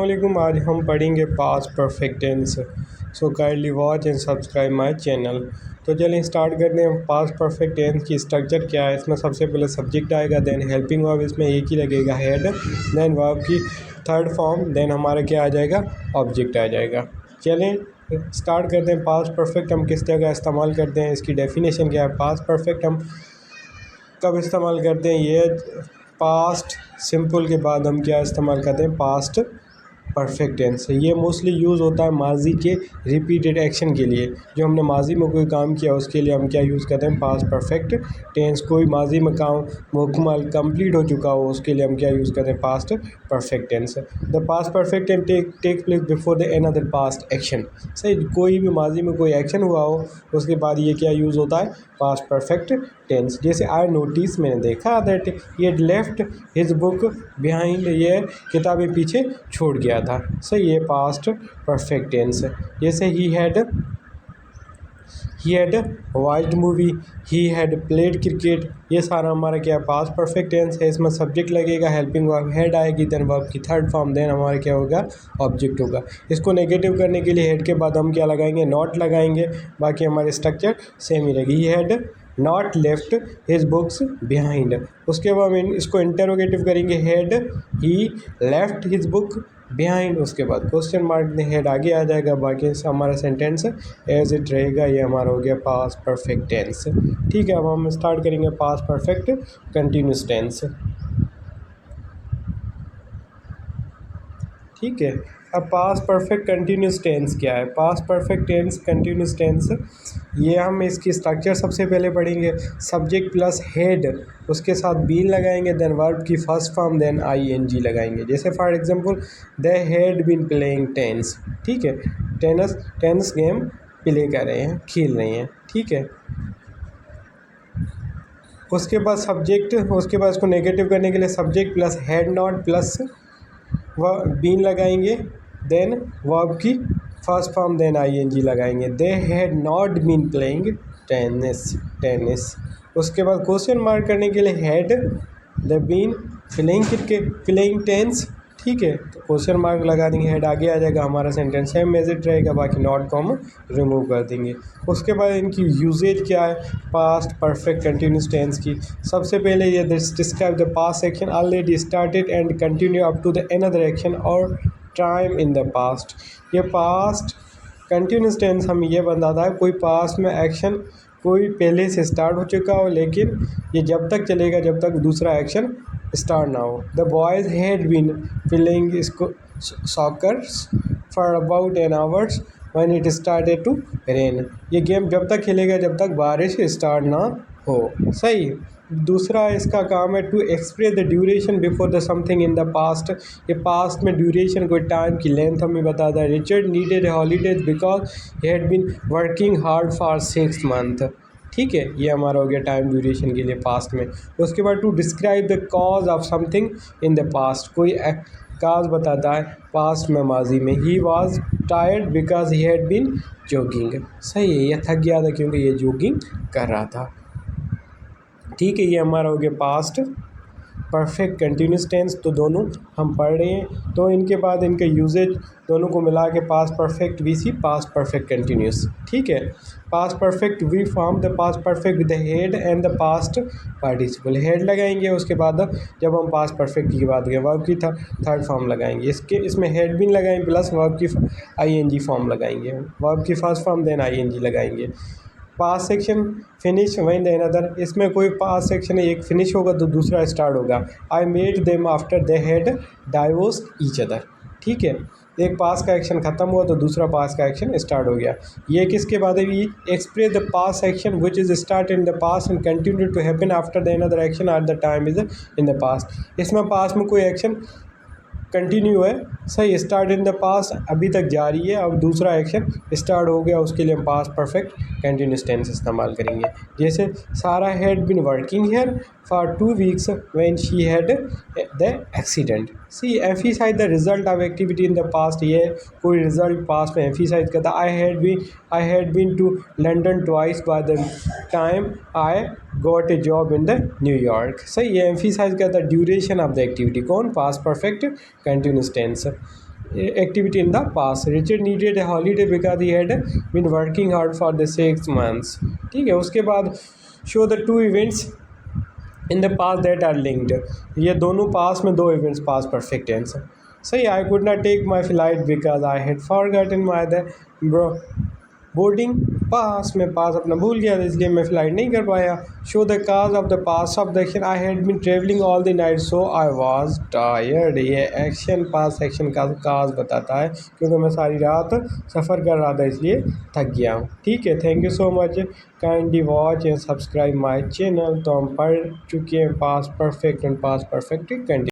वालेकुम। आज हम पढ़ेंगे past perfect tense. So kindly watch and subscribe my channel. तो चलिए स्टार्ट करते हैं। पास्ट परफेक्ट टेंस की स्ट्रक्चर क्या है। इसमें सबसे पहले सब्जेक्ट आएगा, देन हेल्पिंग वर्ब, इसमें एक ही लगेगा हेड, देन वर्ब की थर्ड फॉर्म, देन हमारा क्या आ जाएगा, ऑब्जेक्ट आ जाएगा। चलें स्टार्ट करते हैं। पास्ट परफेक्ट हम किस जगह इस्तेमाल करते हैं, इसकी डेफिनेशन क्या है। पास्ट परफेक्ट हम कब इस्तेमाल करते हैं, ये पास्ट सिंपल के बाद हम क्या इस्तेमाल करते हैं, पास्ट परफेक्ट टेंस। ये मोस्टली यूज़ होता है माजी के रिपीटेड एक्शन के लिए। जो हमने माजी में कोई काम किया उसके लिए हम क्या यूज़ करते हैं, पास्ट परफेक्ट टेंस। कोई माजी में काम मुकम्मल कंप्लीट हो चुका हो उसके लिए हम क्या यूज़ करते हैं, past perfect tense. The past perfect tense take place before the another past action. सही, कोई भी माजी में कोई एक्शन हुआ हो उसके बाद ये क्या यूज़ होता है, पास्ट परफेक्ट टेंस। जैसे आई नोटिस, मैंने देखा that he left his book behind, ये किताबें पीछे छोड़ गया था। सही, ये पास्ट परफेक्ट टेंस है। जैसे he had watched movie, he had played cricket, ये सारा हमारा क्या है, पास्ट परफेक्ट टेंस है। इसमें सब्जेक्ट लगेगा, हेल्पिंग वर्ब हैड आएगी, देन वर्ब की थर्ड फॉर्म, देन हमारा क्या होगा, ऑब्जेक्ट होगा। इसको नेगेटिव करने के लिए हेड के बाद हम क्या लगाएंगे, नॉट लगाएंगे। बाकी हमारे स्ट्रक्चर सेम ही रहेगी। He had not left his books behind. उसके बाद हम इसको इंटरोगेटिव करेंगे, had he left his book behind. उसके बाद क्वेश्चन मार्क हेड आगे आ जाएगा। बाकी हमारा सेंटेंस एज इट रहेगा। ये हमारा हो गया पास्ट परफेक्ट टेंस। ठीक है, अब हम स्टार्ट करेंगे पास्ट परफेक्ट कंटिन्यूस टेंस। ठीक है, अब पास्ट परफेक्ट कंटिन्यूस टेंस क्या है। Past perfect tense continuous tense, ये हम इसकी स्ट्रक्चर सबसे पहले पढ़ेंगे। सब्जेक्ट प्लस हेड, उसके साथ बीन लगाएंगे, देन वर्ब की फर्स्ट फॉर्म, देन आईएनजी लगाएंगे। जैसे for example they had been playing tennis. ठीक है, टेनिस गेम प्ले कर रहे हैं, खेल रहे हैं। ठीक है, उसके बाद सब्जेक्ट, उसके बाद इसको नेगेटिव करने के लिए subject plus had not plus been लगाएंगे, देन वर्ब की फर्स्ट फॉर्म, देन आईएनजी लगाएंगे। They had not been playing tennis. उसके बाद क्वेश्चन मार्क करने के लिए had the been playing cricket playing tennis. ठीक है, तो क्वेश्चन मार्क लगा देंगे, हेड आगे आ जाएगा, हमारा सेंटेंस सेम एज इट रहेगा। बाकी नॉट को हम रिमूव कर देंगे। उसके बाद इनकी यूजेज क्या है पास्ट परफेक्ट कंटिन्यूस टेंस की। सबसे पहले ये describe the past action already started and continue up to the another action और टाइम इन द पास्ट। ये पास्ट कंटिन्यूस टेंस हम ये बताता है कोई पास्ट में एक्शन कोई पहले से स्टार्ट हो चुका हो, लेकिन ये जब तक चलेगा जब तक दूसरा एक्शन स्टार्ट ना हो। The boys had been playing soccer for about an hours when it started to rain. ये गेम जब तक खेलेगा जब तक बारिश स्टार्ट ना हो। सही। दूसरा इसका काम है to express the duration before the something in the past. ये पास्ट में ड्यूरेशन कोई टाइम की लेंथ हमें बताता है। Richard needed holidays because he had been working hard for 6 month. ठीक है, ये हमारा हो गया टाइम ड्यूरेशन के लिए पास्ट में। उसके बाद to describe the cause of something in the past, कोई काज बताता है पास्ट में माजी में। He was tired because he had been jogging. सही है, ये थक गया था क्योंकि ये जॉगिंग कर रहा था। ठीक है, ये हमारा हो गया पास्ट परफेक्ट कंटिन्यूस टेंस। तो दोनों हम पढ़ रहे हैं, तो इनके बाद इनके यूजेज दोनों को मिला के past perfect vs past perfect continuous. ठीक है, past perfect we form the past perfect with the had and the past participle. Had लगाएंगे, उसके बाद जब हम पास्ट परफेक्ट की बात करें वर्ब की थर्ड फॉर्म लगाएंगे। इसमें हेड भी लगाएंगे प्लस वर्ब की आईएनजी फॉर्म लगाएंगे। वर्ब की फर्स्ट फॉर्म देन आईएनजी लगाएंगे। पास्ट सेक्शन फिनिश वहीं देन अदर, इसमें कोई पास्ट सेक्शन है एक फिनिश होगा तो दूसरा स्टार्ट होगा। I made them after they had divorce each other. ठीक है, एक पास का एक्शन खत्म हुआ तो दूसरा पास का एक्शन स्टार्ट हो गया। ये किसके बाद है, ये express the pass action which is start in the past and continue to happen after the another action at the time is in the past. इसमें पास्ट में कोई एक्शन कंटिन्यू है, सही, स्टार्ट इन द पास्ट अभी तक जारी है, अब दूसरा एक्शन स्टार्ट हो गया, उसके लिए हम पास्ट परफेक्ट कंटिन्यूस टेंस इस्तेमाल करेंगे। जैसे Sara had been working here for 2 weeks when she had the accident. See emphasize the result of activity in the past, ये कोई रिजल्ट पास्ट में एम्फीसाइज करता। I had been to London twice by the time I got a job in the New York. सही, ये emphasize करता duration of the activity. कौन, past perfect continuous tense. activity in the past. Richard needed a holiday because he had been working hard for the 6 months. ठीक है, उसके बाद show the two events in the past that are linked. ये दोनों पास में दो events पास perfect tense है. सही, I could not take my flight because I had forgotten my the boarding. Pass में पास अपना भूल गया था इसलिए मैं फ़्लाइट नहीं कर पाया. Show the cause of the pass of the action. I had been travelling all the night so I was tired. ये एक्शन पास एक्शन का काज बताता है क्योंकि मैं सारी रात सफ़र कर रहा था इसलिए थक गया हूँ. ठीक है, thank you so much. Kindly watch and subscribe my channel. तो हम पढ़ चुके हैं past perfect and past perfect continue.